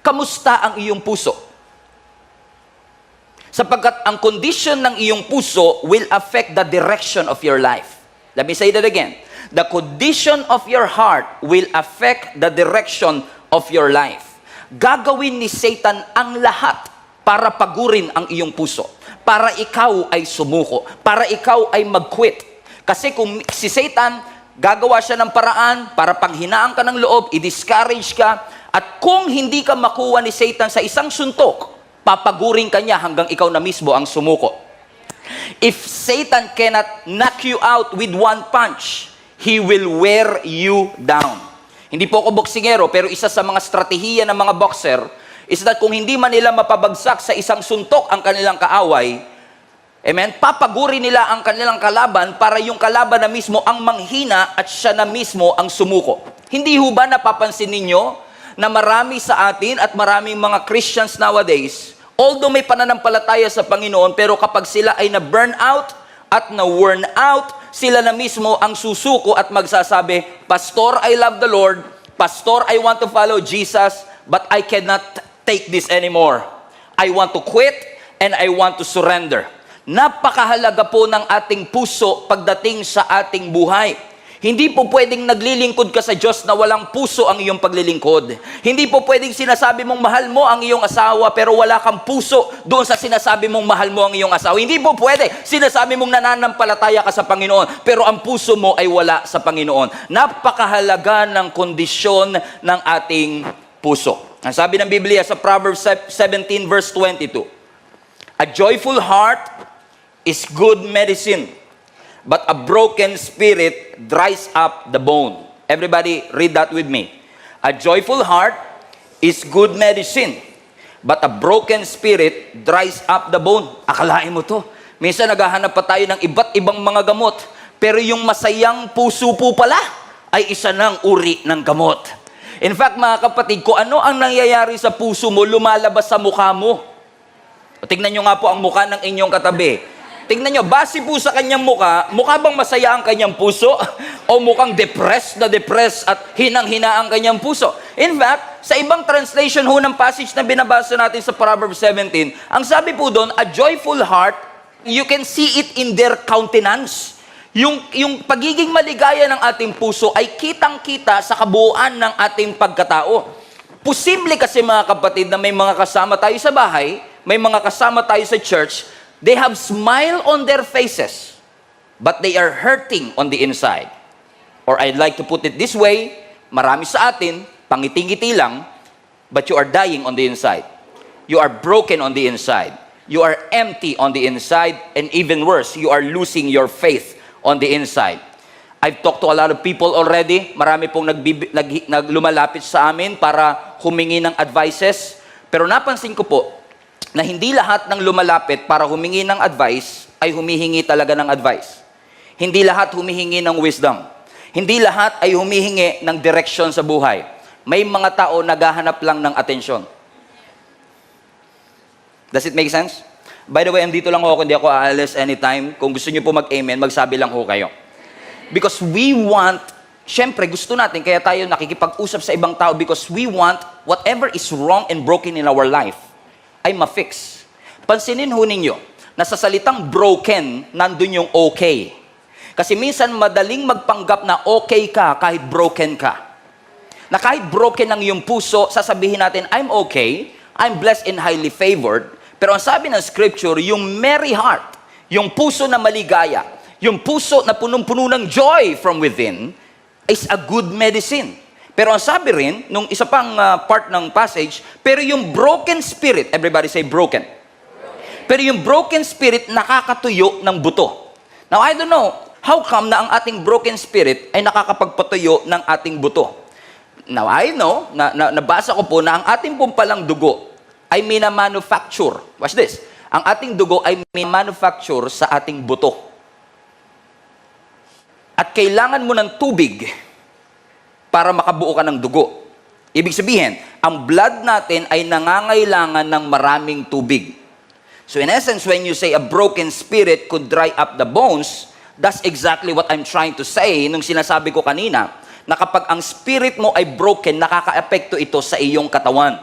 kamusta ang iyong puso? Sapagkat ang condition ng iyong puso will affect the direction of your life. Let me say that again. The condition of your heart will affect the direction of your life. Gagawin ni Satan ang lahat para pagurin ang iyong puso, para ikaw ay sumuko, para ikaw ay mag-quit. Kasi kung si Satan, gagawa siya ng paraan para panghinaan ka ng loob, i-discourage ka, at kung hindi ka makuha ni Satan sa isang suntok, papagurin ka niya hanggang ikaw na mismo ang sumuko. If Satan cannot knock you out with one punch, he will wear you down. Hindi po ako boksingero, pero isa sa mga strategiya ng mga boxer is that kung hindi man nila mapabagsak sa isang suntok ang kanilang kaaway, amen, papagurin nila ang kanilang kalaban para yung kalaban na mismo ang manghina at siya na mismo ang sumuko. Hindi ho ba napapansin ninyo na marami sa atin at maraming mga Christians nowadays, although may pananampalataya sa Panginoon, pero kapag sila ay na-burn out at na-worn out, sila na mismo ang susuko at magsasabi, Pastor, I love the Lord. Pastor, I want to follow Jesus, but I cannot take this anymore. I want to quit and I want to surrender. Napakahalaga po ng ating puso pagdating sa ating buhay. Hindi po pwedeng naglilingkod ka sa Diyos na walang puso ang iyong paglilingkod. Hindi po pwedeng sinasabi mong mahal mo ang iyong asawa pero wala kang puso doon sa sinasabi mong mahal mo ang iyong asawa. Hindi po pwede. Sinasabi mong nananampalataya ka sa Panginoon pero ang puso mo ay wala sa Panginoon. Napakahalaga ng kondisyon ng ating puso. Ang sabi ng Biblia sa Proverbs 17 verse 22, a joyful heart is good medicine, but a broken spirit dries up the bone. Everybody read that with me. A joyful heart is good medicine, but a broken spirit dries up the bone. Akalain mo to. Minsan naghahanap pa tayo ng iba't ibang mga gamot, pero yung masayang puso po pala ay isa ng uri ng gamot. In fact, mga kapatid, kung ano ang nangyayari sa puso mo, lumalabas sa mukha mo. Tignan nyo nga po ang mukha ng inyong katabi. Tingnan nyo, base po sa kanyang mukha bang masaya ang kanyang puso? O mukhang depressed at hinang-hina ang kanyang puso? In fact, sa ibang translation ho ng passage na binabasa natin sa Proverbs 17, ang sabi po doon, a joyful heart, you can see it in their countenance. Yung pagiging maligaya ng ating puso ay kitang-kita sa kabuuan ng ating pagkatao. Posible kasi mga kapatid na may mga kasama tayo sa bahay, may mga kasama tayo sa church, they have smile on their faces, but they are hurting on the inside. Or I'd like to put it this way, marami sa atin, pangiti-ngiti lang, but you are dying on the inside. You are broken on the inside. You are empty on the inside, and even worse, you are losing your faith on the inside. I've talked to a lot of people already. Marami pong lumalapit sa amin para humingi ng advices. Pero napansin ko po, na hindi lahat ng lumalapit para humingi ng advice ay humihingi talaga ng advice. Hindi lahat humihingi ng wisdom. Hindi lahat ay humihingi ng direction sa buhay. May mga tao naghahanap lang ng atensyon. Does it make sense? By the way, andito lang ako, hindi ako aalis anytime. Kung gusto niyo po mag-amen, magsabi lang ho kayo. Because we want, syempre gusto natin, kaya tayo nakikipag-usap sa ibang tao because we want whatever is wrong and broken in our life ay ma-fix. Pansinin ho ninyo, na sa salitang broken, nandun yung okay. Kasi minsan madaling magpanggap na okay ka kahit broken ka. Na kahit broken ang iyong puso, sasabihin natin, I'm okay, I'm blessed and highly favored. Pero ang sabi ng scripture, yung merry heart, yung puso na maligaya, yung puso na punong-puno ng joy from within, is a good medicine. Pero ang sabi rin, nung isa pang part ng passage, pero yung broken spirit, everybody say broken. Pero yung broken spirit nakakatuyo ng buto. Now, I don't know, how come na ang ating broken spirit ay nakakapagpatuyo ng ating buto? Now, I know, nabasa ko po na ang ating pong palang dugo ay mina-manufacture. Watch this. Ang ating dugo ay mina-manufacture sa ating buto. At kailangan mo ng tubig para makabuo ka ng dugo. Ibig sabihin, ang blood natin ay nangangailangan ng maraming tubig. So in essence, when you say a broken spirit could dry up the bones, that's exactly what I'm trying to say nung sinasabi ko kanina, na kapag ang spirit mo ay broken, nakaka-epekto ito sa iyong katawan.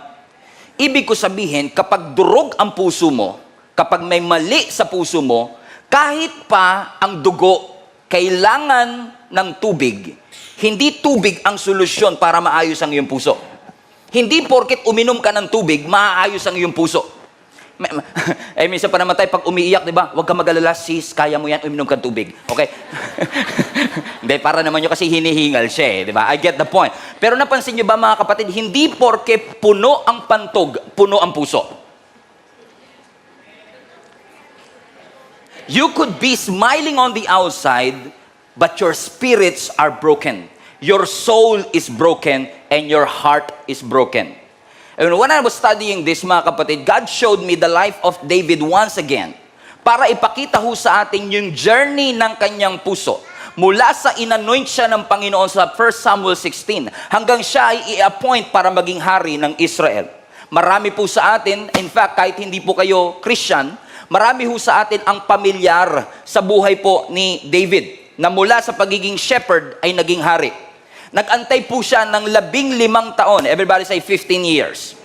Ibig ko sabihin, kapag durog ang puso mo, kapag may mali sa puso mo, kahit pa ang dugo kailangan ng tubig, hindi tubig ang solusyon para maayos ang iyong puso. Hindi porket uminom ka ng tubig, maayos ang iyong puso. Minsan pa naman tayo pag umiiyak, di ba? Huwag ka mag-alala, sis, kaya mo yan, uminom ka ng tubig. Okay? Hindi, para naman yun kasi hinihingal siya eh, di ba? I get the point. Pero napansin nyo ba mga kapatid, hindi porke puno ang pantog, puno ang puso. You could be smiling on the outside, but your spirits are broken. Your soul is broken, and your heart is broken. And when I was studying this, mga kapatid, God showed me the life of David once again para ipakita ho sa atin yung journey ng kanyang puso. Mula sa inanoint siya ng Panginoon sa 1 Samuel 16 hanggang siya ay i-appoint para maging hari ng Israel. Marami po sa atin, in fact, kahit hindi po kayo Christian, marami ho sa atin ang pamilyar sa buhay po ni David na mula sa pagiging shepherd ay naging hari. Nag-antay po siya ng 15 taon. Everybody say 15 years.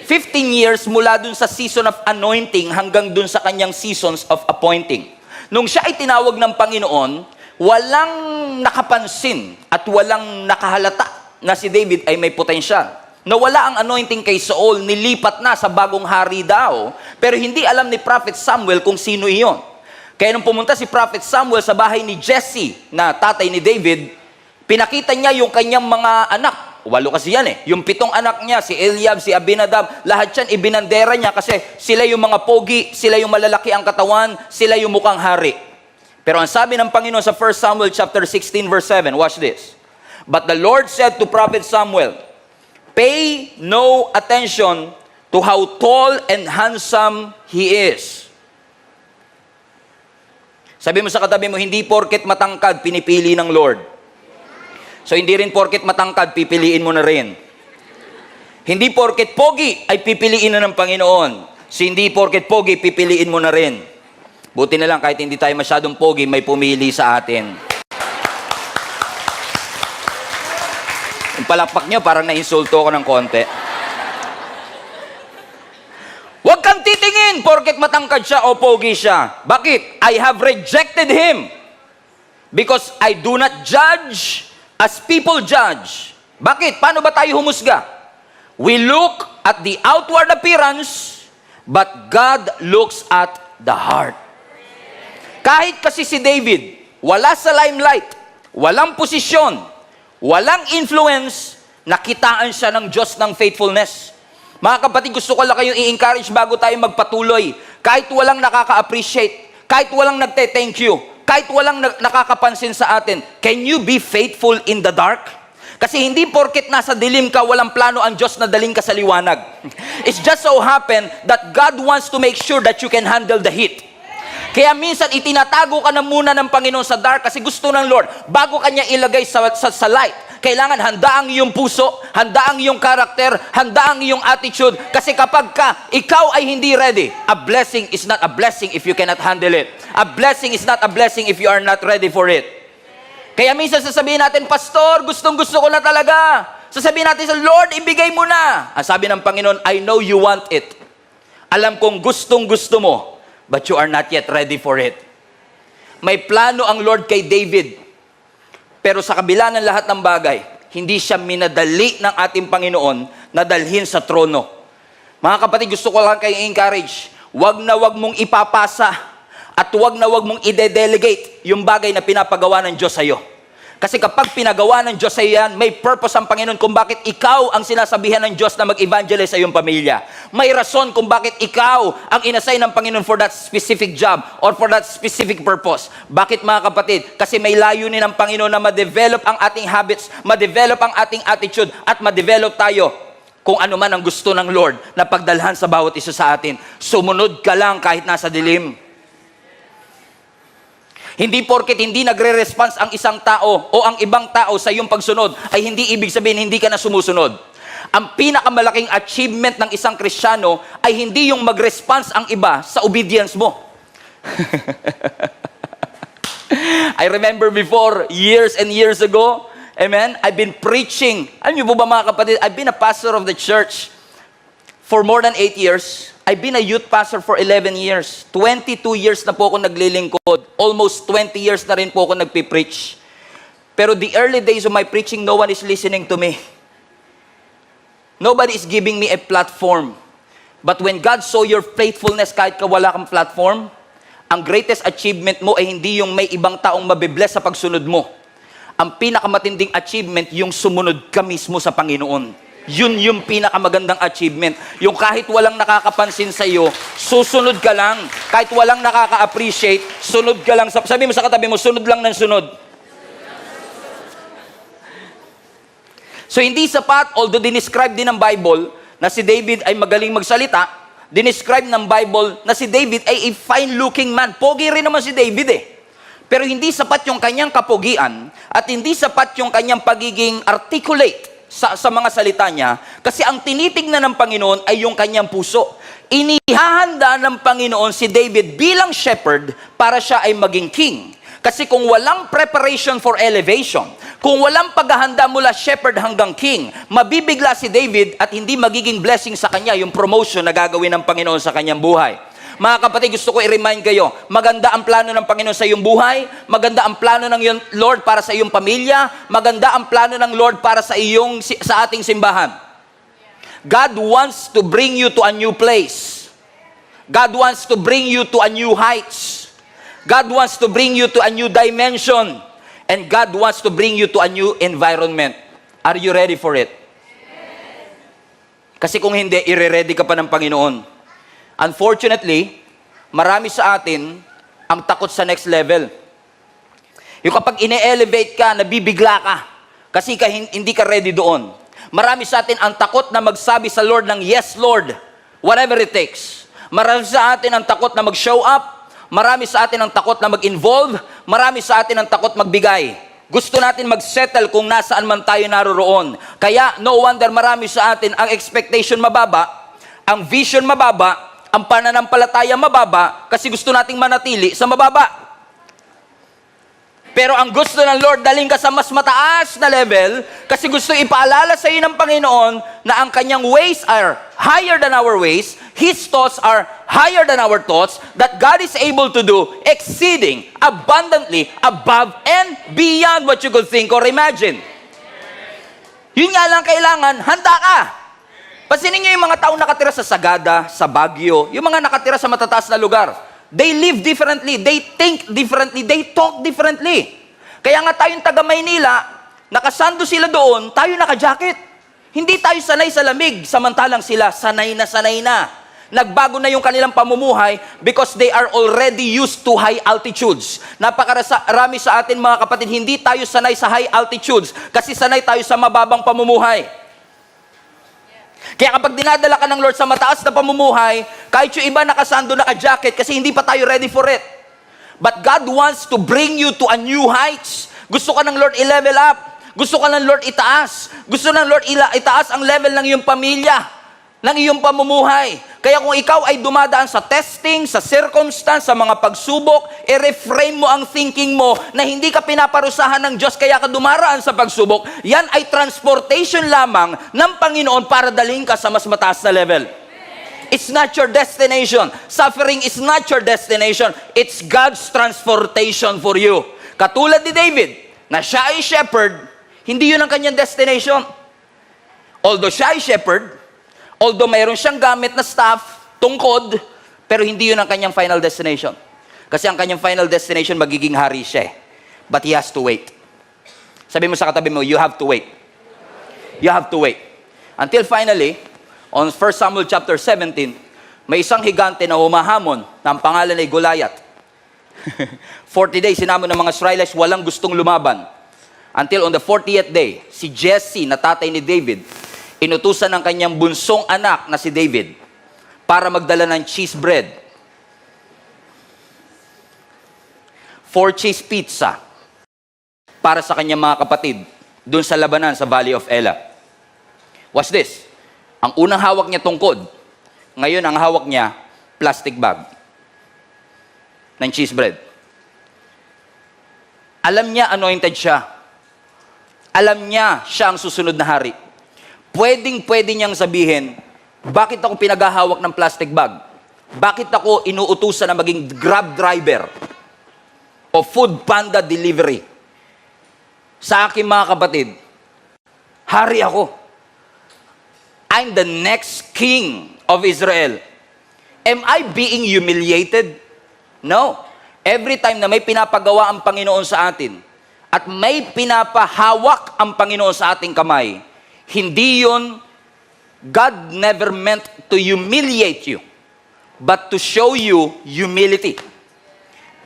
15 years mula dun sa season of anointing hanggang dun sa kanyang seasons of appointing. Nung siya ay tinawag ng Panginoon, walang nakapansin at walang nakahalata na si David ay may potensyal. Nawala ang anointing kay Saul, nilipat na sa bagong hari daw, pero hindi alam ni Prophet Samuel kung sino iyon. Kaya nung pumunta si Prophet Samuel sa bahay ni Jesse, na tatay ni David, pinakita niya yung kanyang mga anak. 8 kasi yan eh. Yung 7 anak niya, si Eliab, si Abinadab, lahat yan ibinandera niya kasi sila yung mga pogi, sila yung malalaki ang katawan, sila yung mukhang hari. Pero ang sabi ng Panginoon sa 1 Samuel chapter 16 verse 7, watch this. But the Lord said to Prophet Samuel, pay no attention to how tall and handsome he is. Sabi mo sa katabi mo, hindi porket matangkad, pinipili ng Lord. So, hindi rin porket matangkad, pipiliin mo na rin. Hindi porket pogi, ay pipiliin na ng Panginoon. So, hindi porket pogi, pipiliin mo na rin. Buti na lang, kahit hindi tayo masyadong pogi, may pumili sa atin. Yung palakpak nyo, parang na-insulto ko ng konti. Huwag kang titingin porket matangkad siya o pogi siya. Bakit? I have rejected him. Because I do not judge as people judge. Bakit? Paano ba tayo humusga? We look at the outward appearance, but God looks at the heart. Kahit kasi si David, wala sa limelight, walang posisyon, walang influence, nakitaan siya ng Diyos ng faithfulness. Mga kapatid, gusto ko lang kayong i-encourage bago tayo magpatuloy. Kahit walang nakaka-appreciate, kahit walang nagte-thank you, kahit walang nakakapansin sa atin, can you be faithful in the dark? Kasi hindi porket nasa dilim ka, walang plano ang Diyos na daling ka sa liwanag. It's just so happen that God wants to make sure that you can handle the heat. Kaya minsan itinatago ka na muna ng Panginoon sa dark kasi gusto ng Lord, bago kanya ilagay sa light, kailangan handa ang iyong puso, handa ang iyong karakter, handa ang iyong attitude. Kasi kapag ikaw ay hindi ready, a blessing is not a blessing if you cannot handle it. A blessing is not a blessing if you are not ready for it. Kaya minsan sasabihin natin, Pastor, gustong-gusto ko na talaga. Sasabihin natin sa Lord, ibigay mo na. Ang sabi ng Panginoon, I know you want it. Alam kong gustong-gusto mo, but you are not yet ready for it. May plano ang Lord kay David. Pero sa kabila ng lahat ng bagay, hindi siya minadali ng ating Panginoon na dalhin sa trono. Mga kapatid, gusto ko lang kayo encourage. Wag na wag mong ipapasa at wag na wag mong ide-delegate yung bagay na pinapagawa ng Diyos sa iyo. Kasi kapag pinagawa ng Diyos sa iyo yan, may purpose ang Panginoon kung bakit ikaw ang sinasabihan ng Diyos na mag-evangelize sa iyong pamilya. May rason kung bakit ikaw ang inassign ng Panginoon for that specific job or for that specific purpose. Bakit mga kapatid? Kasi may layunin ng Panginoon na ma-develop ang ating habits, ma-develop ang ating attitude, at ma-develop tayo kung ano man ang gusto ng Lord na pagdalhan sa bawat isa sa atin. Sumunod ka lang kahit nasa dilim. Hindi porket hindi nagre-response ang isang tao o ang ibang tao sa iyong pagsunod ay hindi ibig sabihin hindi ka na sumusunod. Ang pinakamalaking achievement ng isang Kristiyano ay hindi yung mag-response ang iba sa obedience mo. I remember before, years and years ago, amen, I've been preaching. Alam niyo po ba mga kapatid, I've been a pastor of the church for more than 8 years. I've been a youth pastor for 11 years. 22 years na po ako naglilingkod. Almost 20 years na rin po ako nagpipreach. Pero the early days of my preaching, no one is listening to me. Nobody is giving me a platform. But when God saw your faithfulness kahit ka wala kang platform, ang greatest achievement mo ay hindi yung may ibang taong mabibless sa pagsunod mo. Ang pinakamatinding achievement, yung sumunod ka mismo sa Panginoon. Yun yung pinakamagandang achievement. Yung kahit walang nakakapansin sa iyo, susunod ka lang. Kahit walang nakaka-appreciate, sunod ka lang. Sabi mo sa katabi mo, sunod lang ng sunod. So hindi sapat, although dinescribe din ng Bible na si David ay magaling magsalita, dinescribe ng Bible na si David ay a fine-looking man. Pogi rin naman si David eh. Pero hindi sapat yung kanyang kapogian at hindi sapat yung kanyang pagiging articulate sa mga salita niya kasi ang tinitignan ng Panginoon ay yung kanyang puso. Inihahanda ng Panginoon si David bilang shepherd para siya ay maging king. Kasi kung walang preparation for elevation, kung walang paghahanda mula shepherd hanggang king, mabibigla si David at hindi magiging blessing sa kanya yung promotion na gagawin ng Panginoon sa kanyang buhay. Mga kapatid, gusto ko i-remind kayo, maganda ang plano ng Panginoon sa iyong buhay, maganda ang plano ng Lord para sa iyong pamilya, maganda ang plano ng Lord para sa ating simbahan. God wants to bring you to a new place. God wants to bring you to a new heights. God wants to bring you to a new dimension. And God wants to bring you to a new environment. Are you ready for it? Kasi kung hindi, ire-ready ka pa ng Panginoon. Unfortunately, marami sa atin ang takot sa next level. Yung kapag ine-elevate ka, nabibigla ka. Kasi hindi ka ready doon. Marami sa atin ang takot na magsabi sa Lord ng, yes, Lord, whatever it takes. Marami sa atin ang takot na mag-show up. Marami sa atin ang takot na mag-involve. Marami sa atin ang takot magbigay. Gusto natin mag-settle kung nasaan man tayo naroroon. Kaya, no wonder marami sa atin ang expectation mababa, ang vision mababa, ang pananampalataya mababa, kasi gusto nating manatili sa mababa. Pero ang gusto ng Lord, daling ka sa mas mataas na level, kasi gusto ipaalala sa iyo ng Panginoon na ang kanyang ways are higher than our ways, His thoughts are higher than our thoughts, that God is able to do exceeding, abundantly, above, and beyond what you could think or imagine. Yun nga lang kailangan, handa ka. Pansinin niyo yung mga taong nakatira sa Sagada, sa Baguio, yung mga nakatira sa matataas na lugar. They live differently, they think differently, they talk differently. Kaya nga tayong taga Maynila, nakasando sila doon, tayo naka-jacket. Hindi tayo sanay sa lamig, samantalang sila sanay na. Nagbago na yung kanilang pamumuhay because they are already used to high altitudes. Napakarami sa atin mga kapatid, hindi tayo sanay sa high altitudes kasi sanay tayo sa mababang pamumuhay. Kaya kapag dinadala ka ng Lord sa mataas na pamumuhay, kahit yung iba nakasando, naka-jacket, kasi hindi pa tayo ready for it. But God wants to bring you to a new heights. Gusto ka ng Lord i-level up. Gusto ka ng Lord itaas. Gusto ng Lord itaas ang level ng iyong pamilya, ng iyong pamumuhay. Kaya kung ikaw ay dumadaan sa testing, sa circumstance, sa mga pagsubok, i-reframe mo ang thinking mo na hindi ka pinaparusahan ng Diyos kaya ka dumaraan sa pagsubok. Yan ay transportation lamang ng Panginoon para dalhin ka sa mas mataas na level. It's not your destination. Suffering is not your destination. It's God's transportation for you. Katulad ni David, na siya ay shepherd, hindi yun ang kanyang destination. Although siya ay shepherd, although mayroon siyang gamit na staff, tungkod, pero hindi yun ang kanyang final destination. Kasi ang kanyang final destination, magiging hari siya. But he has to wait. Sabi mo sa katabi mo, you have to wait. You have to wait. Until finally, on 1 Samuel chapter 17, may isang higante na humahamon na ang pangalan ay Goliath. 40 days, sinamon ng mga Israelites, walang gustong lumaban. Until on the 40th day, si Jesse, na tatay ni David, inutusan ng kanyang bunsong anak na si David para magdala ng cheese bread, 4 cheese pizza para sa kanyang mga kapatid doon sa labanan sa Valley of Elah. Watch this. Ang unang hawak niya tungkod, ngayon ang hawak niya plastic bag ng cheese bread. Alam niya anointed siya. Alam niya siya ang susunod na hari. Pwedeng-pwede niyang sabihin, Bakit ako pinaghahawak ng plastic bag? Bakit ako inuutusan na maging Grab driver o Food Panda delivery? Sa akin mga kapatid, hari ako. I'm the next king of Israel. Am I being humiliated? No. Every time na may pinapagawa ang Panginoon sa atin at may pinapahawak ang Panginoon sa ating kamay, hindi yun, God never meant to humiliate you, but to show you humility.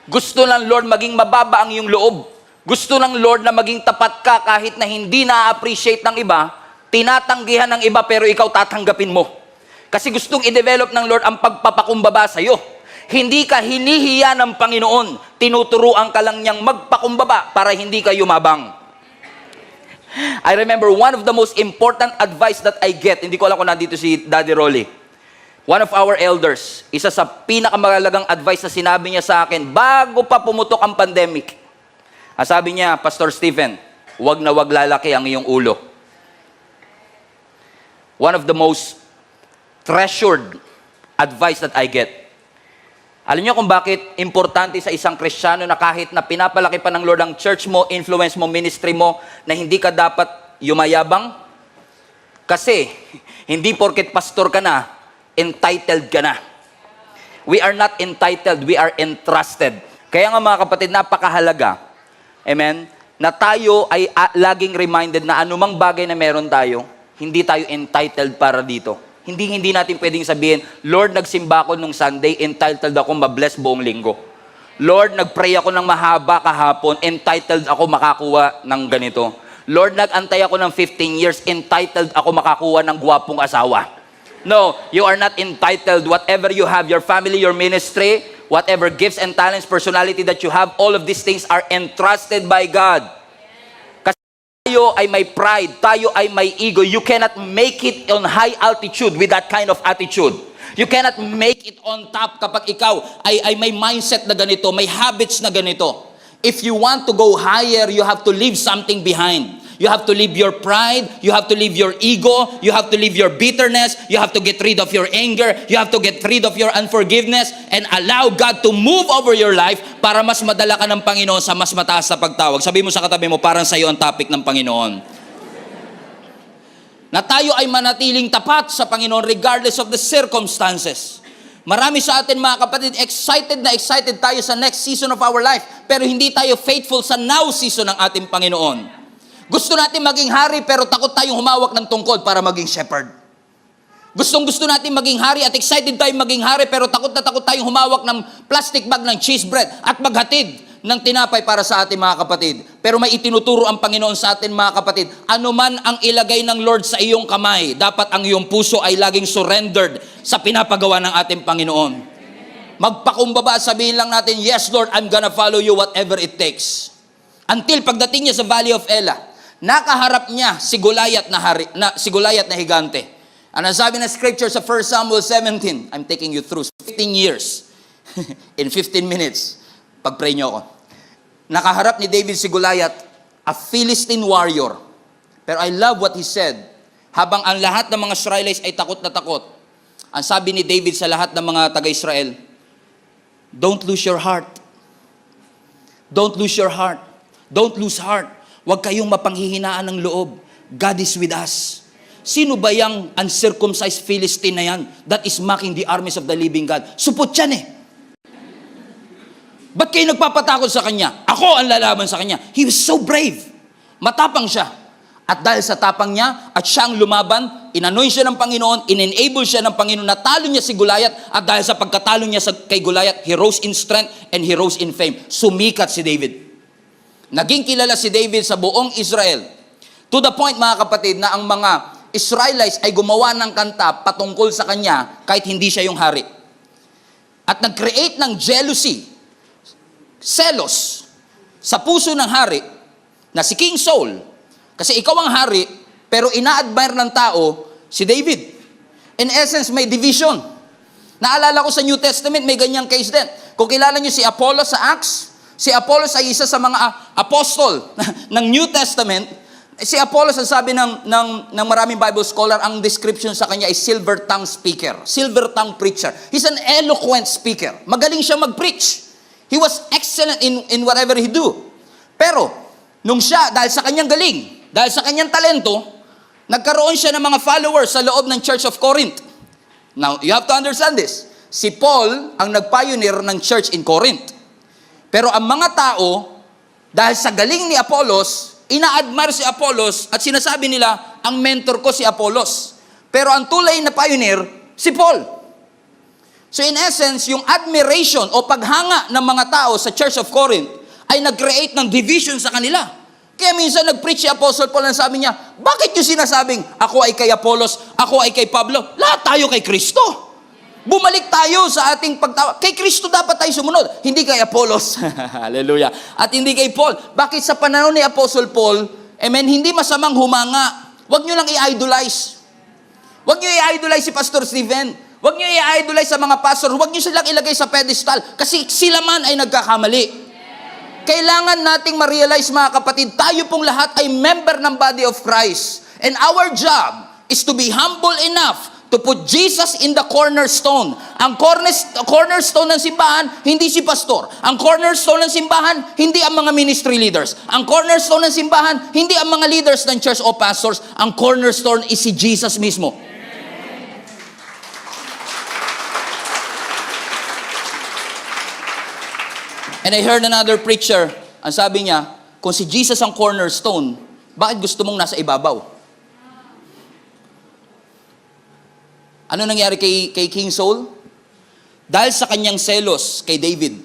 Gusto ng Lord maging mababa ang iyong loob. Gusto ng Lord na maging tapat ka kahit na hindi na-appreciate ng iba, tinatanggihan ng iba pero ikaw tatanggapin mo. Kasi gustong i-develop ng Lord ang pagpapakumbaba sa iyo. Hindi ka hinihiya ng Panginoon, tinuturuan ka lang niyang magpakumbaba para hindi ka yumabang. I remember one of the most important advice that I get, hindi ko alam kung nandito si Daddy Rolly. One of our elders, isa sa pinakamahalagang advice na sinabi niya sa akin bago pa pumutok ang pandemic. Sabi niya, Pastor Stephen, wag na wag lalaki ang iyong ulo. One of the most treasured advice that I get. Alam niyo kung bakit importante sa isang Kristiyano na kahit na pinapalaki pa ng Lord ang church mo, influence mo, ministry mo, na hindi ka dapat yumayabang? Kasi, hindi porket pastor ka na, entitled ka na. We are not entitled, we are entrusted. Kaya nga mga kapatid, napakahalaga, amen, na tayo ay laging reminded na anumang bagay na meron tayo, hindi tayo entitled para dito. Hindi natin pwedeng sabihin, Lord, nagsimba ako nung Sunday, entitled ako ma-bless buong linggo. Lord, nagpray ako ng mahaba kahapon, entitled ako makakuha ng ganito. Lord, nag-antay ako ng 15 years, entitled ako makakuha ng gwapong asawa. No, you are not entitled. Whatever you have, your family, your ministry, whatever gifts and talents, personality that you have, all of these things are entrusted by God. Tayo ay may pride, tayo ay may ego. You cannot make it on high altitude with that kind of attitude. You cannot make it on top kapag ikaw ay may mindset na ganito, may habits na ganito. If you want to go higher, you have to leave something behind. You have to leave your pride, you have to leave your ego, you have to leave your bitterness, you have to get rid of your anger, you have to get rid of your unforgiveness, and allow God to move over your life para mas madala ka ng Panginoon sa mas mataas na pagtawag. Sabi mo sa katabi mo, parang sa iyo ang topic ng Panginoon. Na tayo ay manatiling tapat sa Panginoon regardless of the circumstances. Marami sa atin mga kapatid, excited tayo sa next season of our life, pero hindi tayo faithful sa now season ng ating Panginoon. Gusto natin maging hari pero takot tayong humawak ng tungkod para maging shepherd. Gustong-gusto natin maging hari at excited tayong maging hari pero takot na takot tayong humawak ng plastic bag ng cheese bread at maghatid ng tinapay para sa ating mga kapatid. Pero may itinuturo ang Panginoon sa atin mga kapatid, anuman ang ilagay ng Lord sa iyong kamay, dapat ang iyong puso ay laging surrendered sa pinapagawa ng ating Panginoon. Magpakumbaba, sabihin lang natin, yes Lord, I'm gonna follow you whatever it takes. Until pagdating niya sa Valley of Elah, nakaharap niya si Goliath na higante. Ano sabi na scripture sa 1 Samuel 17? I'm taking you through 15 years. In 15 minutes. Pag-pray niyo ako. Nakaharap ni David si Goliath, a Philistine warrior. Pero I love what he said. Habang ang lahat ng mga Israelites ay takot na takot, ang sabi ni David sa lahat ng mga taga-Israel, don't lose your heart. Don't lose your heart. Don't lose heart. Huwag kayong mapanghihinaan ng loob. God is with us. Sino ba yung uncircumcised Philistine na yan that is mocking the armies of the living God? Supot yan eh. Ba't kayo nagpapatakot sa kanya? Ako ang lalaban sa kanya. He was so brave. Matapang siya. At dahil sa tapang niya, at siyang lumaban, inanoy siya ng Panginoon, in-enable siya ng Panginoon, natalo niya si Goliath, at dahil sa pagkatalo niya kay Goliath, he rose in strength and he rose in fame. Sumikat si David. Naging kilala si David sa buong Israel. To the point, mga kapatid, na ang mga Israelites ay gumawa ng kanta patungkol sa kanya kahit hindi siya yung hari. At nag-create ng jealousy, selos, sa puso ng hari na si King Saul. Kasi ikaw ang hari, pero ina-admire ng tao si David. In essence, may division. Naalala ko sa New Testament, may ganyang case din. Kung kilala niyo si Apollos sa Acts, si Apollos ay isa sa mga apostol ng New Testament Si Apollos, ang sabi ng maraming Bible scholar, ang description sa kanya ay silver tongue speaker, silver tongue preacher. He's an eloquent speaker. Magaling siya mag-preach. He was excellent in whatever he do. Pero, nung siya, dahil sa kanyang galing, dahil sa kanyang talento, nagkaroon siya ng mga followers sa loob ng Church of Corinth. Now, you have to understand this. Si Paul ang nag-pioneer ng church in Corinth. Pero ang mga tao, dahil sa galing ni Apollos, ina-admire si Apollos at sinasabi nila, ang mentor ko si Apollos. Pero ang tulay na pioneer, si Paul. So in essence, yung admiration o paghanga ng mga tao sa Church of Corinth ay nag-create ng division sa kanila. Kaya minsan nag-preach si Apostle Paul and sabi niya, bakit yung sinasabing, ako ay kay Apollos, ako ay kay Pablo, lahat tayo kay Kristo. Bumalik tayo sa ating pagtawa. Kay Kristo dapat tayo sumunod, hindi kay Apollos. Hallelujah. At hindi kay Paul. Bakit sa panahon ni Apostle Paul, amen, hindi masamang humanga. Huwag nyo lang i-idolize. Huwag nyo i-idolize si Pastor Stephen. Huwag nyo i-idolize sa mga pastor. Huwag nyo silang ilagay sa pedestal. Kasi sila man ay nagkakamali. Kailangan nating ma-realize, mga kapatid, tayo pong lahat ay member ng body of Christ. And our job is to be humble enough to put Jesus in the cornerstone. Ang cornerstone ng simbahan, hindi si pastor. Ang cornerstone ng simbahan, hindi ang mga ministry leaders. Ang cornerstone ng simbahan, hindi ang mga leaders ng church o pastors. Ang cornerstone is si Jesus mismo. And I heard another preacher, ang sabi niya, kung si Jesus ang cornerstone, bakit gusto mong nasa ibabaw? Ano nangyari kay King Saul? Dahil sa kanyang selos kay David.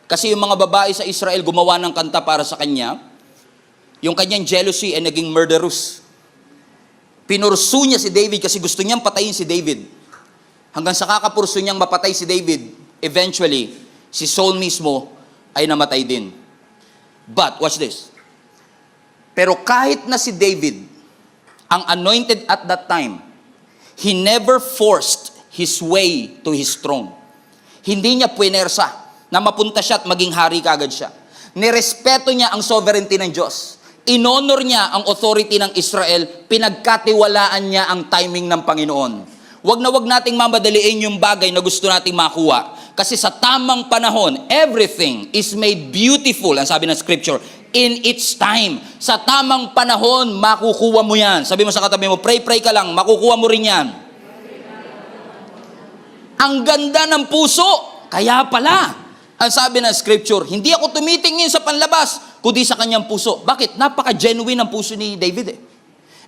Kasi yung mga babae sa Israel gumawa ng kanta para sa kanya, yung kanyang jealousy ay naging murderous. Pinursu niya si David kasi gusto niyang patayin si David. Hanggang sa kakapurso niyang mapatay si David, eventually, si Saul mismo ay namatay din. But, watch this. Pero kahit na si David, ang anointed at that time, he never forced his way to his throne. Hindi niya puwersa na mapunta siya at maging hari kagad siya. Nirespeto niya ang sovereignty ng Diyos. Inonor niya ang authority ng Israel. Pinagkatiwalaan niya ang timing ng Panginoon. Wag nating mamadaliin yung bagay na gusto nating makuha. Kasi sa tamang panahon, everything is made beautiful, ang sabi ng Scripture, in its time. Sa tamang panahon, makukuha mo yan. Sabi mo sa katabi mo, pray ka lang, makukuha mo rin yan. Ang ganda ng puso, kaya pala. Ang sabi ng Scripture, hindi ako tumitingin sa panlabas, kundi sa kanyang puso. Bakit? Napaka-genuine ang puso ni David eh.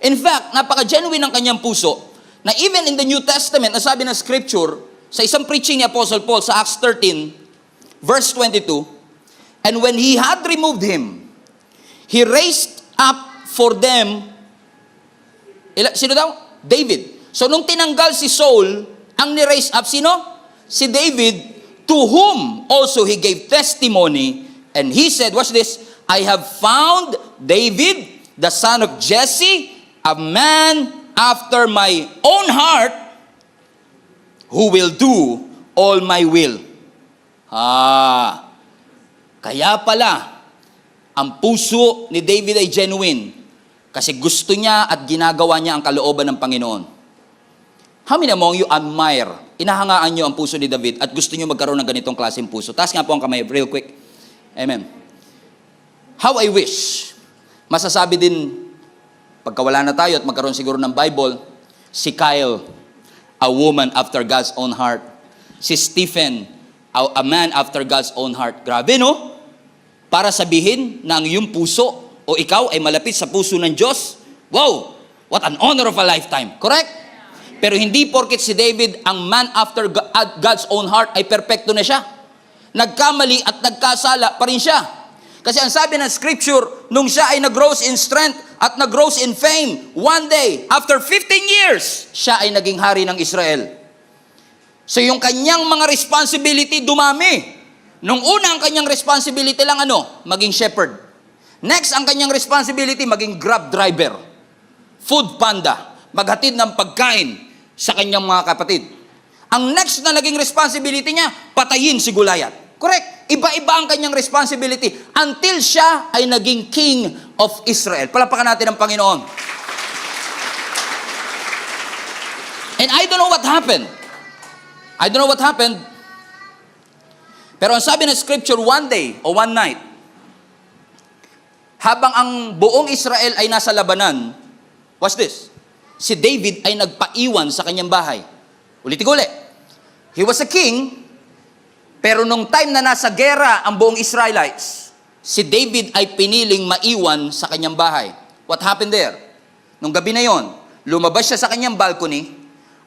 In fact, napaka-genuine ang kanyang puso, na even in the New Testament, ang sabi ng Scripture, sa isang preaching ni Apostle Paul sa Acts 13, verse 22, and when he had removed him, he raised up for them, sino daw? David. So nung tinanggal si Saul, ang ni-raise up, sino? Si David, to whom also he gave testimony, and he said, watch this, I have found David, the son of Jesse, a man after my own heart, who will do all my will. Kaya pala, ang puso ni David ay genuine kasi gusto niya at ginagawa niya ang kalooban ng Panginoon. How many among you admire, inahangaan niyo ang puso ni David at gusto niyo magkaroon ng ganitong klaseng puso? Taas nga po ang kamay, real quick. Amen. How I wish, masasabi din, pagka wala na tayo at magkaroon siguro ng Bible, si Kyle, a woman after God's own heart. Si Stephen, a man after God's own heart. Grabe, no? Para sabihin na ang iyong puso o ikaw ay malapit sa puso ng Diyos. Wow! What an honor of a lifetime. Correct? Pero hindi porket si David, ang man after God's own heart, ay perpekto na siya. Nagkamali at nagkasala pa rin siya. Kasi ang sabi ng Scripture, nung siya ay nag-grows in strength at nag-grows in fame, one day, after 15 years, siya ay naging hari ng Israel. So yung kanyang mga responsibility dumami. Nung una, ang kanyang responsibility lang maging shepherd. Next, ang kanyang responsibility, maging grab driver. Food panda. Maghatid ng pagkain sa kanyang mga kapatid. Ang next na naging responsibility niya, patayin si Goliath. Correct? Iba-iba ang kanyang responsibility until siya ay naging king of Israel. Palapakan natin ang Panginoon. And I don't know what happened. Pero ang sabi ng scripture, one day o one night, habang ang buong Israel ay nasa labanan, watch this, si David ay nagpaiwan sa kanyang bahay. Ulitin ko ulit. He was a king, pero nung time na nasa gera ang buong Israelites, si David ay piniling maiwan sa kanyang bahay. What happened there? Nung gabi na yon, lumabas siya sa kanyang balcony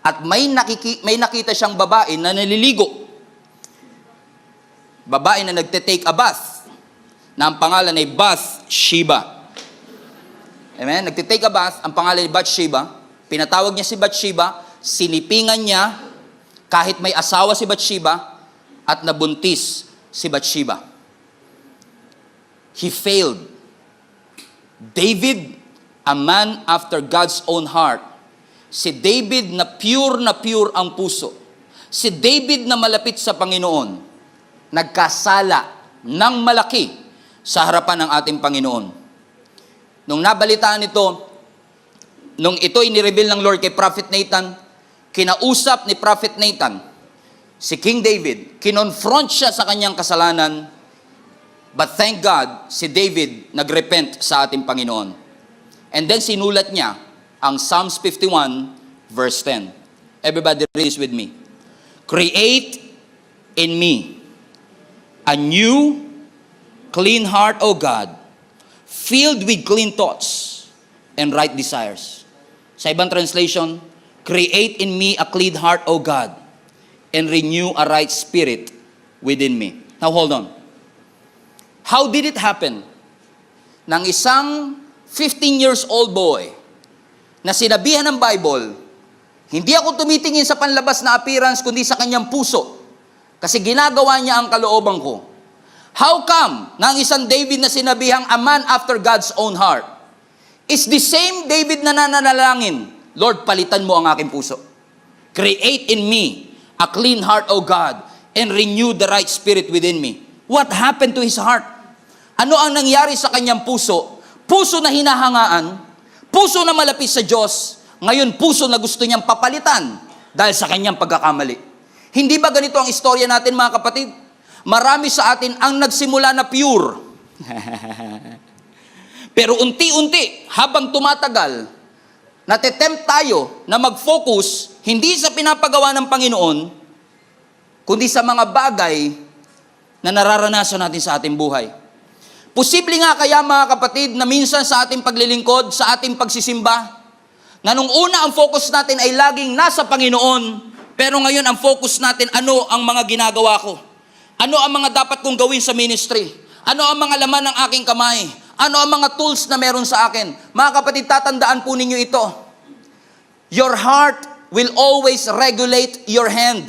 at may nakita siyang babae na naliligo. Babae na nagte-take a bath, na ang pangalan ay Bathsheba. Amen? Nagte-take a bath, ang pangalan ay Bathsheba. Pinatawag niya si Bathsheba, sinipingan niya kahit may asawa si Bathsheba at nabuntis si Bathsheba. He failed. David, a man after God's own heart. Si David na pure ang puso. Si David na malapit sa Panginoon. Nagkasala ng malaki sa harapan ng ating Panginoon. Nung nabalitaan ito, nung ito'y nireveal ng Lord kay Prophet Nathan, kinausap ni Prophet Nathan si King David, kinonfront siya sa kanyang kasalanan, but thank God, si David nagrepent sa ating Panginoon. And then sinulat niya ang Psalms 51 verse 10. Everybody read this with me. Create in me a new clean heart, O God, filled with clean thoughts and right desires. Sa ibang translation, create in me a clean heart, O God, and renew a right spirit within me. Now hold on. How did it happen? Nang isang 15 years old boy na sinabihan ng Bible, hindi ako tumitingin sa panlabas na appearance kundi sa kanyang puso kasi ginagawa niya ang kalooban ko. How come na ang isang David na sinabihang a man after God's own heart is the same David na nananalangin, Lord, palitan mo ang aking puso. Create in me a clean heart, O God, and renew the right spirit within me. What happened to his heart? Ano ang nangyari sa kanyang puso? Puso na hinahangaan, puso na malapit sa Diyos, ngayon puso na gusto niyang papalitan dahil sa kanyang pagkakamali. Hindi ba ganito ang istorya natin, mga kapatid? Marami sa atin ang nagsimula na pure. Pero unti-unti, habang tumatagal, natitempt tayo na mag-focus hindi sa pinapagawa ng Panginoon, kundi sa mga bagay na nararanasan natin sa ating buhay. Posible nga kaya, mga kapatid, na minsan sa ating paglilingkod, sa ating pagsisimba, na nung una ang focus natin ay laging nasa Panginoon, pero ngayon ang focus natin, ano ang mga ginagawa ko? Ano ang mga dapat kong gawin sa ministry? Ano ang mga laman ng aking kamay? Ano ang mga tools na meron sa akin? Mga kapatid, tatandaan po ninyo ito. Your heart will always regulate your hand.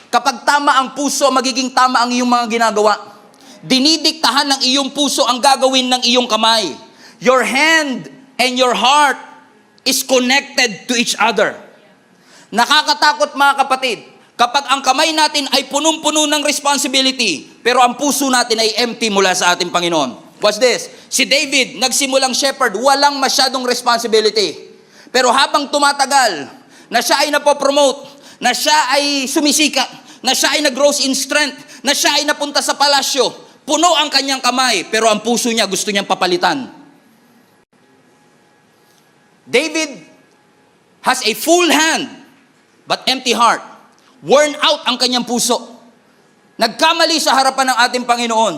Kapag tama ang puso, magiging tama ang iyong mga ginagawa. Dinidiktahan ng iyong puso ang gagawin ng iyong kamay. Your hand and your heart is connected to each other. Nakakatakot, mga kapatid, kapag ang kamay natin ay punong-puno ng responsibility, pero ang puso natin ay empty mula sa ating Panginoon. Watch this. Si David, nagsimulang shepherd, walang masyadong responsibility. Pero habang tumatagal, na siya ay napopromote, na siya ay sumisikat, na siya ay nag-grows in strength, na siya ay napunta sa palasyo, puno ang kanyang kamay, pero ang puso niya gusto niyang papalitan. David has a full hand, but empty heart. Worn out ang kanyang puso. Nagkamali sa harapan ng ating Panginoon.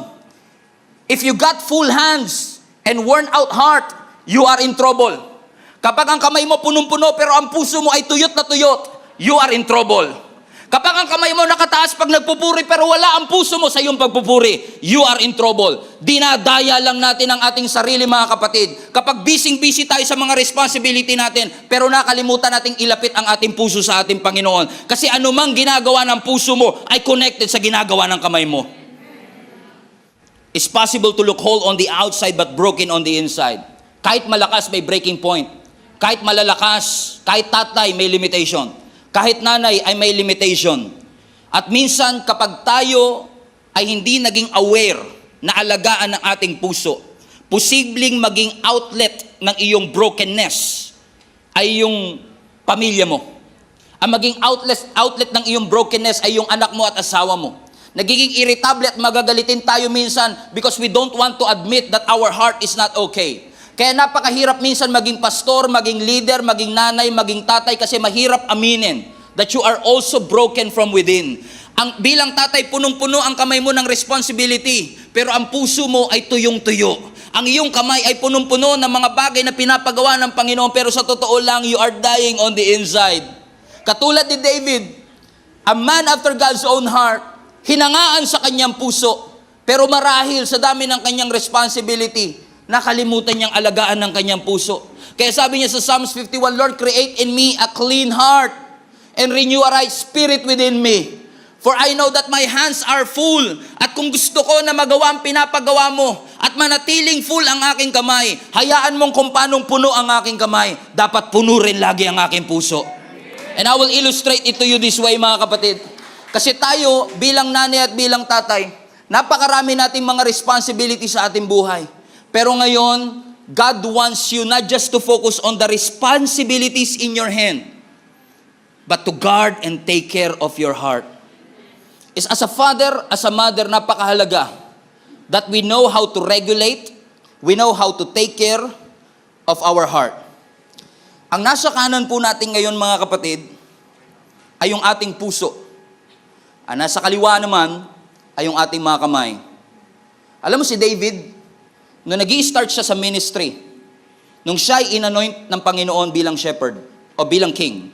If you got full hands and worn out heart, you are in trouble. Kapag ang kamay mo punong-puno pero ang puso mo ay tuyot na tuyot, you are in trouble. Kapag ang kamay mo nakataas pag nagpupuri pero wala ang puso mo sa iyong pagpupuri, you are in trouble. Dinadaya lang natin ang ating sarili, mga kapatid. Kapag busy tayo sa mga responsibility natin, pero nakalimutan nating ilapit ang ating puso sa ating Panginoon. Kasi anumang ginagawa ng puso mo ay connected sa ginagawa ng kamay mo. It's possible to look whole on the outside but broken on the inside. Kahit malakas, may breaking point. Kahit malalakas, kahit tatay, may limitation. Kahit nanay ay may limitation. At minsan kapag tayo ay hindi naging aware na alagaan ng ating puso, posibleng maging outlet ng iyong brokenness ay yung pamilya mo. Ang maging outlet ng iyong brokenness ay yung anak mo at asawa mo. Nagiging irritable at magagalitin tayo minsan because we don't want to admit that our heart is not okay. Kaya napakahirap minsan maging pastor, maging leader, maging nanay, maging tatay kasi mahirap aminin that you are also broken from within. Bilang tatay, punong-puno ang kamay mo ng responsibility, pero ang puso mo ay tuyong-tuyo. Ang iyong kamay ay punong-puno ng mga bagay na pinapagawa ng Panginoon, pero sa totoo lang, you are dying on the inside. Katulad ni David, a man after God's own heart, hinangaan sa kanyang puso, pero marahil sa dami ng kanyang responsibility, nakalimutan niyang alagaan ng kanyang puso. Kaya sabi niya sa Psalms 51, Lord, create in me a clean heart and renew a right spirit within me. For I know that my hands are full. At kung gusto ko na magawa ang pinapagawa mo at manatiling full ang aking kamay, hayaan mong kung paanong puno ang aking kamay, dapat puno rin lagi ang aking puso. And I will illustrate it to you this way, mga kapatid. Kasi tayo, bilang nanay at bilang tatay, napakarami nating mga responsibility sa ating buhay. Pero ngayon, God wants you not just to focus on the responsibilities in your hand, but to guard and take care of your heart. Is as a father, as a mother, napakahalaga that we know how to regulate, we know how to take care of our heart. Ang nasa kanan po natin ngayon, mga kapatid, ay yung ating puso. Ang nasa kaliwa naman ay yung ating mga kamay. Alam mo si David, nung nag-i-start siya sa ministry, nung siya ay inanoint ng Panginoon bilang shepherd o bilang king,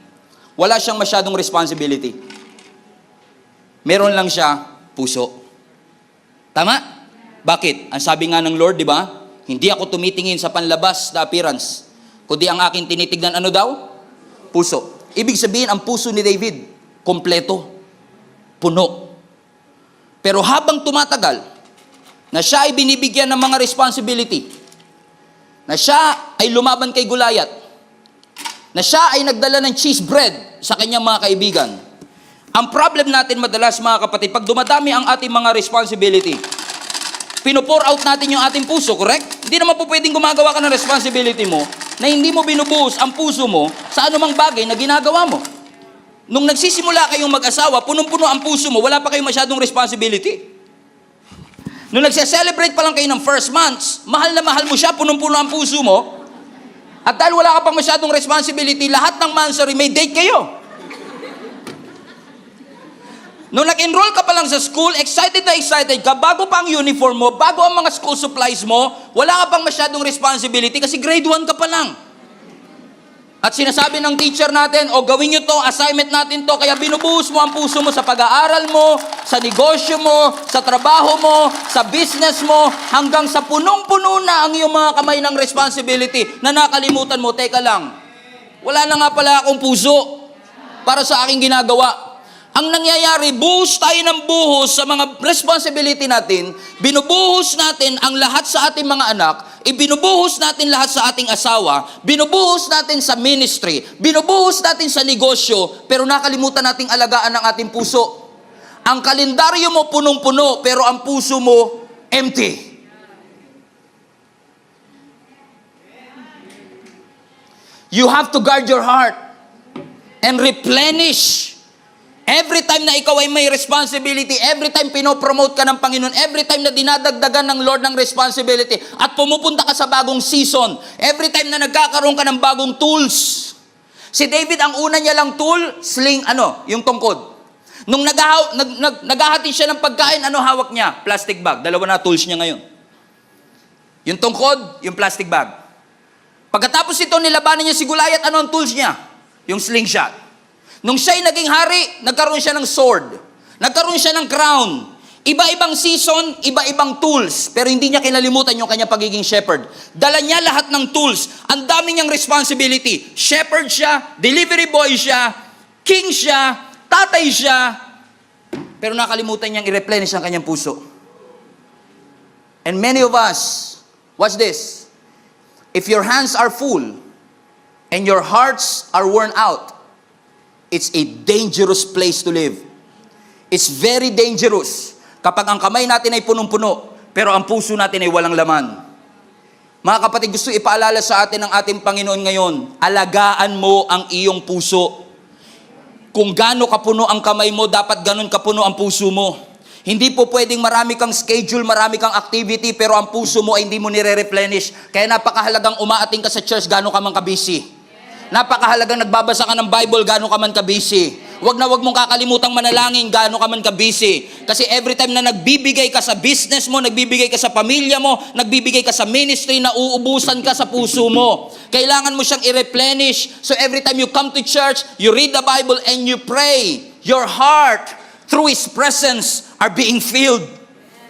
wala siyang masyadong responsibility. Meron lang siya puso. Tama? Bakit? Ang sabi nga ng Lord, di ba? Hindi ako tumitingin sa panlabas na appearance, kundi ang aking tinitignan ano daw? Puso. Ibig sabihin, ang puso ni David, kompleto, puno. Pero habang tumatagal, na siya ay binibigyan ng mga responsibility, na siya ay lumaban kay Goliath, na siya ay nagdala ng cheese bread sa kanyang mga kaibigan. Ang problem natin madalas, mga kapatid, pag dumadami ang ating mga responsibility, pino-pour out natin yung ating puso, correct? Hindi naman po pwedeng gumagawa ka ng responsibility mo na hindi mo binubuhos ang puso mo sa anumang bagay na ginagawa mo. Nung nagsisimula kayong mag-asawa, punong-puno ang puso mo, wala pa kayong masyadong responsibility. Nung nagse-celebrate pa lang kayo ng first months, mahal na mahal mo siya, punong-puno ang puso mo, at dahil wala ka pang masyadong responsibility, lahat ng monthsary may date kayo. Nung nag-enroll ka pa lang sa school, excited ka, bago pa ang uniform mo, bago ang mga school supplies mo, wala ka pang masyadong responsibility kasi grade 1 ka pa lang. At sinasabi ng teacher natin, o gawin nyo to, assignment natin to, kaya binubuhos mo ang puso mo sa pag-aaral mo, sa negosyo mo, sa trabaho mo, sa business mo, hanggang sa punong-puno na ang iyong mga kamay ng responsibility na nakalimutan mo, teka lang, wala na nga pala akong puso para sa aking ginagawa. Ang nangyayari, buhos tayo ng buhos sa mga responsibility natin, binubuhos natin ang lahat sa ating mga anak, ibinubuhos natin lahat sa ating asawa, binubuhos natin sa ministry, binubuhos natin sa negosyo, pero nakalimutan nating alagaan ang ating puso. Ang kalendaryo mo punong-puno, pero ang puso mo empty. You have to guard your heart and replenish. Every time na ikaw ay may responsibility, every time pinopromote ka ng Panginoon, every time na dinadagdagan ng Lord ng responsibility, at pumupunta ka sa bagong season, every time na nagkakaroon ka ng bagong tools. Si David, ang una niya lang tool, sling, yung tungkod. Nung naghahati siya ng pagkain, hawak niya? Plastic bag. Dalawa na tools niya ngayon. Yung tungkod, yung plastic bag. Pagkatapos ito, nilabanan niya si Goliath, ano ang tools niya? Yung slingshot. Nung siya'y naging hari, nagkaroon siya ng sword. Nagkaroon siya ng crown. Iba-ibang season, iba-ibang tools. Pero hindi niya kinalimutan yung kanyang pagiging shepherd. Dala niya lahat ng tools. Ang dami niyang responsibility. Shepherd siya, delivery boy siya, king siya, tatay siya. Pero nakalimutan niyang i-replenish ang kanyang puso. And many of us, watch this. If your hands are full and your hearts are worn out, it's a dangerous place to live. It's very dangerous kapag ang kamay natin ay punong-puno, pero ang puso natin ay walang laman. Mga kapatid, gusto ipaalala sa atin ng ating Panginoon ngayon, alagaan mo ang iyong puso. Kung gaano kapuno ang kamay mo, dapat ganun kapuno ang puso mo. Hindi po pwedeng marami kang schedule, marami kang activity, pero ang puso mo ay hindi mo nire-replenish. Kaya napakahalagang umaating ka sa church, gaano ka man ka-busy. Napakahalagang nagbabasa ka ng Bible, gaano ka man ka-busy. Wag mong kakalimutang manalangin, gaano ka man ka-busy. Kasi every time na nagbibigay ka sa business mo, nagbibigay ka sa pamilya mo, nagbibigay ka sa ministry, nauubusan ka sa puso mo. Kailangan mo siyang i-replenish. So every time you come to church, you read the Bible and you pray, your heart, through His presence, are being filled.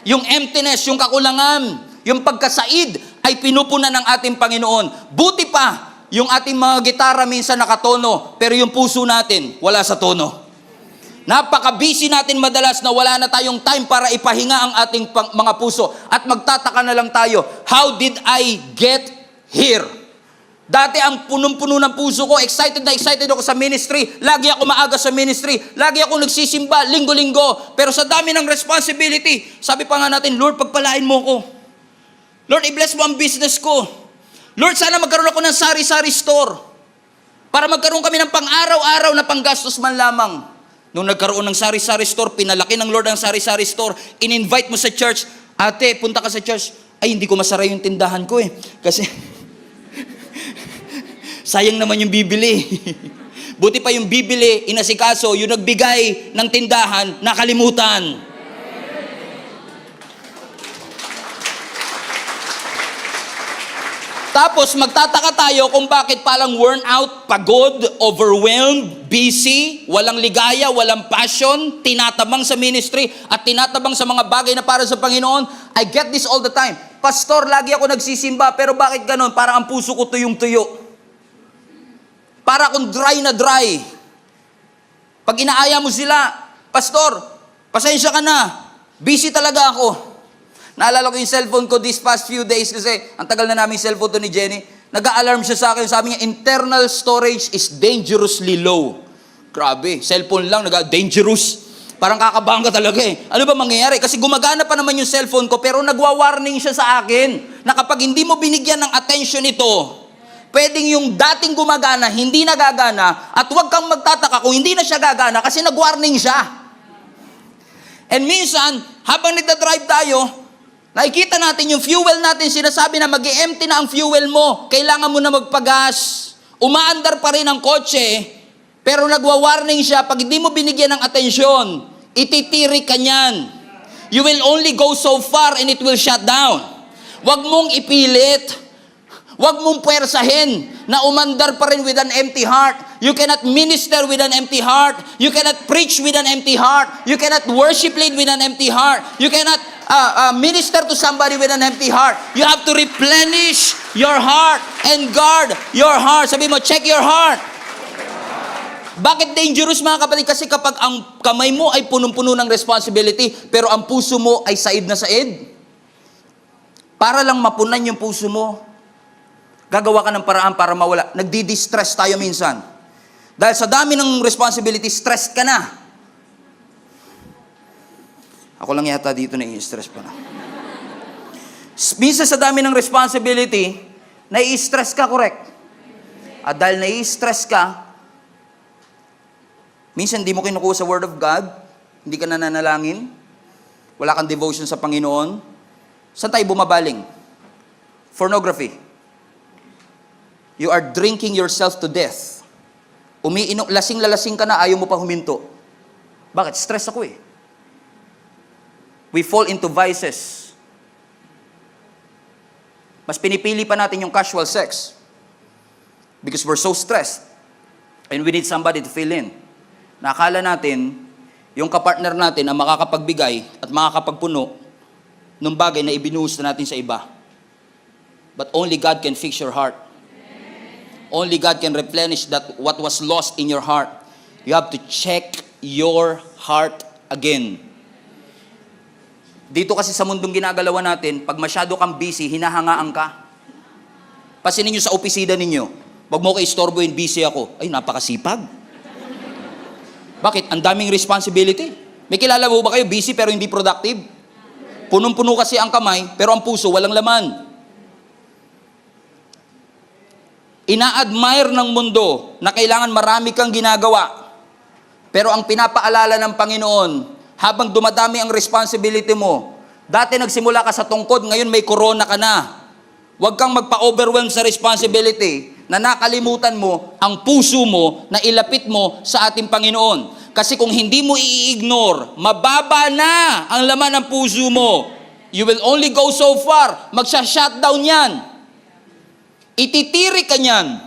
Yung emptiness, yung kakulangan, yung pagkasaid, ay pinupunan ng ating Panginoon. Buti pa, yung ating mga gitara minsan nakatono, pero yung puso natin, wala sa tono. Napaka-busy natin madalas na wala na tayong time para ipahinga ang ating mga puso. At magtataka na lang tayo, how did I get here? Dati ang punong-puno ng puso ko, excited na excited ako sa ministry. Lagi ako maaga sa ministry. Lagi ako nagsisimba, linggo-linggo. Pero sa dami ng responsibility, sabi pa nga natin, Lord, pagpalain mo ko. Lord, i-bless mo ang business ko. Lord, sana magkaroon ako ng sari-sari store para magkaroon kami ng pang-araw-araw na panggastos man lamang. Nung nagkaroon ng sari-sari store, pinalaki ng Lord ang sari-sari store, in-invite mo sa church, ate, punta ka sa church, ay hindi ko masara yung tindahan ko kasi sayang naman yung bibili. Buti pa yung bibili, inasikaso, yung nagbigay ng tindahan, nakalimutan. Tapos magtataka tayo kung bakit palang worn out, pagod, overwhelmed, busy, walang ligaya, walang passion, tinatabang sa ministry at tinatabang sa mga bagay na para sa Panginoon. I get this all the time. Pastor, lagi ako nagsisimba, pero bakit ganon? Para ang puso ko tuyong-tuyo. Para akong dry na dry. Pag inaaya mo sila, Pastor, pasensya ka na. Busy talaga ako. Naalala ko yung cellphone ko this past few days kasi ang tagal na namin cellphone to ni Jenny. Nag-a-alarm siya sa akin. Sabi niya, internal storage is dangerously low. Grabe, cellphone lang, dangerous. Parang kakabahan ka talaga Ano ba mangyayari? Kasi gumagana pa naman yung cellphone ko pero nagwa-warning siya sa akin na kapag hindi mo binigyan ng attention ito, pwedeng yung dating gumagana, hindi nagagana at huwag kang magtataka kung hindi na siya gagana kasi nag-warning siya. And minsan, habang nagda-drive tayo, nakikita natin yung fuel natin, sinasabi na mag-e-empty na ang fuel mo. Kailangan mo na magpagas. Umaandar pa rin ang kotse, pero nagwa-warning siya, pag hindi mo binigyan ng atensyon, ititirik ka niyan. You will only go so far and it will shut down. Huwag mong ipilit. Huwag mong puwersahin na umandar pa rin with an empty heart. You cannot minister with an empty heart. You cannot preach with an empty heart. You cannot worship lead with an empty heart. You cannot minister to somebody with an empty heart. You have to replenish your heart and guard your heart. Sabi mo, check your heart. Bakit dangerous mga kapatid? Kasi kapag ang kamay mo ay punong-puno ng responsibility, pero ang puso mo ay said na said, para lang mapunan yung puso mo, gagawa ka ng paraan para mawala. Nagdi-distress tayo minsan. Dahil sa dami ng responsibility, stress ka na. Ako lang yata dito na i-stress pa na. Minsan sa dami ng responsibility, nai-stress ka, correct? At dahil nai-stress ka, minsan hindi mo kinukuha sa Word of God, hindi ka nananalangin, wala kang devotion sa Panginoon, saan tayo bumabaling? Pornography. You are drinking yourself to death. Umiinom, lasing-lalasing ka na, ayaw mo pa huminto. Bakit? Stress ako We fall into vices. Mas pinipili pa natin yung casual sex. Because we're so stressed. And we need somebody to fill in. Nakala natin, yung kapartner natin ang makakapagbigay at makakapagpuno ng bagay na ibinuhos na natin sa iba. But only God can fix your heart. Only God can replenish that what was lost in your heart. You have to check your heart again. Dito kasi sa mundong ginagalawan natin, pag masyado kang busy, hinahangaan ka. Pasinin nyo sa opisina ninyo, wag mo ko istorbohin, busy ako. Ay, napakasipag. Bakit? Ang daming responsibility. May kilala mo ba kayo, busy pero hindi productive? Punong-puno kasi ang kamay, pero ang puso walang laman. ina-admire ng mundo na kailangan marami kang ginagawa. Pero ang pinapaalala ng Panginoon, habang dumadami ang responsibility mo, dati nagsimula ka sa tungkod, ngayon may corona ka na. Huwag kang magpa-overwhelm sa responsibility na nakalimutan mo ang puso mo na ilapit mo sa ating Panginoon. Kasi kung hindi mo i-ignore, mababa na ang laman ng puso mo. You will only go so far. Magsha-shutdown yan. Ititiri ka niyan.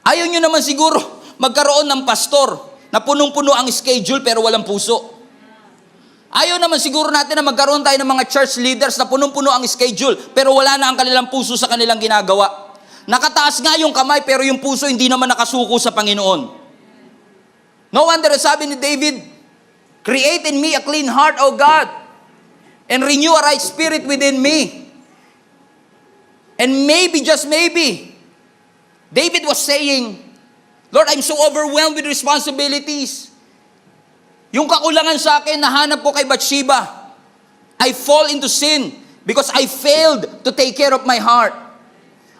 Ayaw nyo naman siguro magkaroon ng pastor na punong-puno ang schedule pero walang puso. Ayaw naman siguro natin na magkaroon tayo ng mga church leaders na punong-puno ang schedule pero wala na ang kanilang puso sa kanilang ginagawa. Nakataas nga yung kamay pero yung puso hindi naman nakasuko sa Panginoon. No wonder sabi ni David, "Create in me a clean heart, O God, and renew a right spirit within me." And maybe, just maybe, David was saying, "Lord, I'm so overwhelmed with responsibilities. Yung kakulangan sa akin, nahanap ko kay Bathsheba. I fall into sin because I failed to take care of my heart."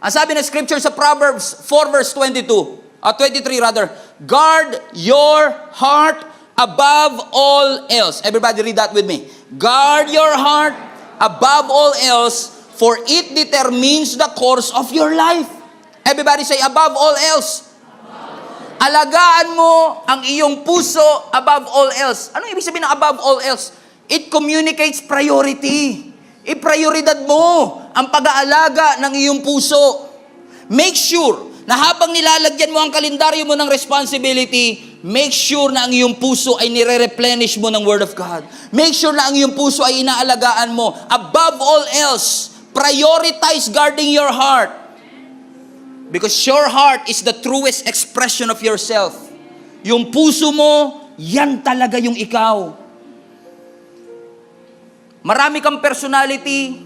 Ang sabi ng scripture sa Proverbs 4 verse 23 rather, "Guard your heart above all else." Everybody read that with me. Guard your heart above all else, for it determines the course of your life. Everybody say, above all else. Alagaan mo ang iyong puso above all else. Ano ibig sabihin ng above all else? It communicates priority. Iprioridad mo ang pag-aalaga ng iyong puso. Make sure na habang nilalagyan mo ang kalendaryo mo ng responsibility, make sure na ang iyong puso ay nire-replenish mo ng Word of God. Make sure na ang iyong puso ay inaalagaan mo. Above all else, prioritize guarding your heart. Because your heart is the truest expression of yourself. Yung puso mo, yan talaga yung ikaw. Marami kang personality.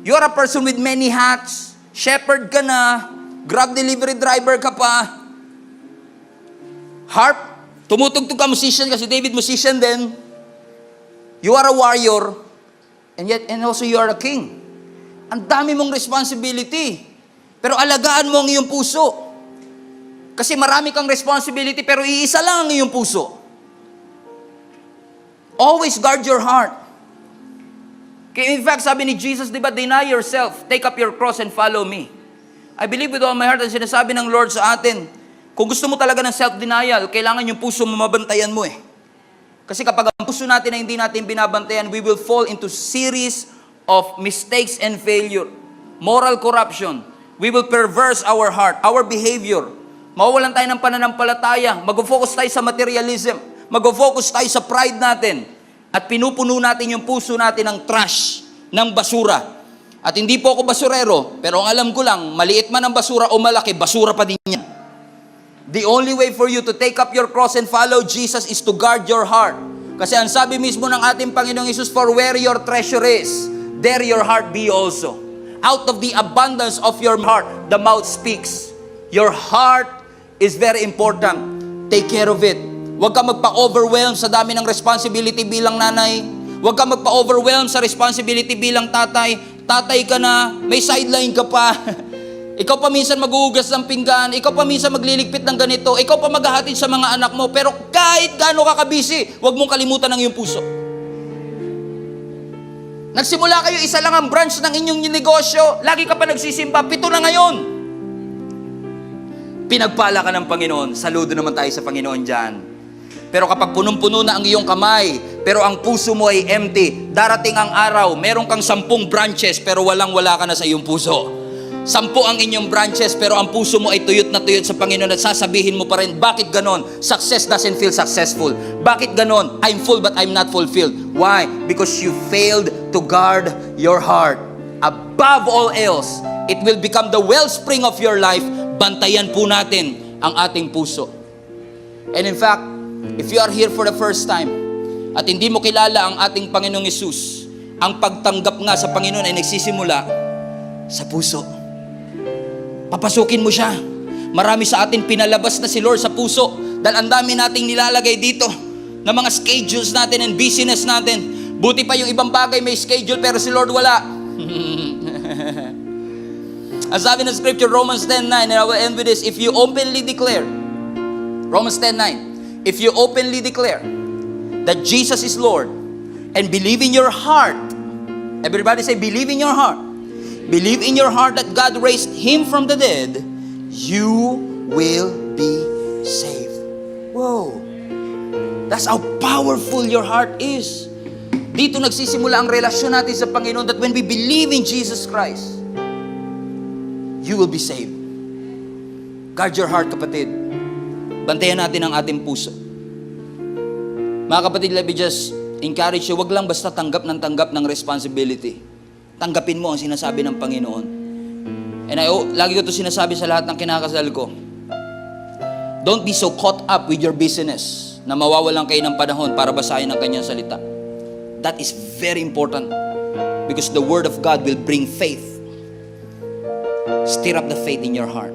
You're a person with many hats. Shepherd ka na. Grab delivery driver ka pa. Harp, tumutugtog ka, musician ka. Si David, musician din. You are a warrior. And also you are a king. Ang dami mong responsibility. Pero alagaan mo ang iyong puso. Kasi marami kang responsibility pero iisa lang ang iyong puso. Always guard your heart. Kaya in fact, sabi ni Jesus, di ba, deny yourself, take up your cross and follow me. I believe with all my heart ang sinasabi ng Lord sa atin, kung gusto mo talaga ng self-denial, kailangan yung puso mo mabantayan mo eh. Kasi kapag ang puso natin ay hindi natin binabantayan, we will fall into series of mistakes and failure. Moral corruption. We will perverse our heart, our behavior. Mawawalan tayo ng pananampalataya. Mag-focus tayo sa materialism. Mag-focus tayo sa pride natin. At pinupuno natin yung puso natin ng trash, ng basura. At hindi po ako basurero, pero ang alam ko lang, maliit man ang basura o malaki, basura pa din yan. The only way for you to take up your cross and follow Jesus is to guard your heart. Kasi ang sabi mismo ng ating Panginoong Hesus, "For where your treasure is, there your heart be also." Out of the abundance of your heart, the mouth speaks. Your heart is very important. Take care of it. Huwag ka magpa-overwhelm sa dami ng responsibility bilang nanay. Huwag ka magpa-overwhelm sa responsibility bilang tatay. Tatay ka na, may sideline ka pa. Ikaw pa minsan maghuhugas ng pinggan. Ikaw pa minsan magliligpit ng ganito. Ikaw pa maghahatid sa mga anak mo. Pero kahit gaano ka kabisi, huwag mong kalimutan ang iyong puso. Nagsimula kayo, isa lang ang branch ng inyong negosyo. Lagi ka pa nagsisimba, 7 na ngayon. Pinagpala ka ng Panginoon. Saludo naman tayo sa Panginoon dyan. Pero kapag punong-puno na ang iyong kamay, pero ang puso mo ay empty, darating ang araw, meron kang 10 branches, pero walang-wala ka na sa iyong puso. 10 ang inyong branches, pero ang puso mo ay tuyot na tuyot sa Panginoon at sasabihin mo pa rin, bakit ganon? Success doesn't feel successful. Bakit ganon? I'm full but I'm not fulfilled. Why? Because you failed to guard your heart. Above all else, it will become the wellspring of your life. Bantayan po natin ang ating puso. And in fact, if you are here for the first time at hindi mo kilala ang ating Panginoong Hesus, ang pagtanggap nga sa Panginoon ay nagsisimula sa puso. Papasukin mo siya. Marami sa atin pinalabas na si Lord sa puso dahil ang dami nating nilalagay dito na mga schedules natin and busyness natin. Buti pa yung ibang bagay may schedule pero si Lord wala. Ang sabi ng scripture, Romans 10:9, and I will end with this, if you openly declare, Romans 10:9, if you openly declare that Jesus is Lord and believe in your heart, everybody say, believe in your heart. Believe in your heart that God raised Him from the dead, you will be saved. Whoa. That's how powerful your heart is. Dito nagsisimula ang relasyon natin sa Panginoon, that when we believe in Jesus Christ, you will be saved. Guard your heart, kapatid. Bantayan natin ang ating puso. Mga kapatid, let me just encourage you, wag lang basta tanggap ng responsibility. Tanggapin mo ang sinasabi ng Panginoon. And lagi ko ito sinasabi sa lahat ng kinakasal ko. Don't be so caught up with your business na mawawalan kayo ng panahon para basahin ang kanyang salita. That is very important because the Word of God will bring faith. Stir up the faith in your heart.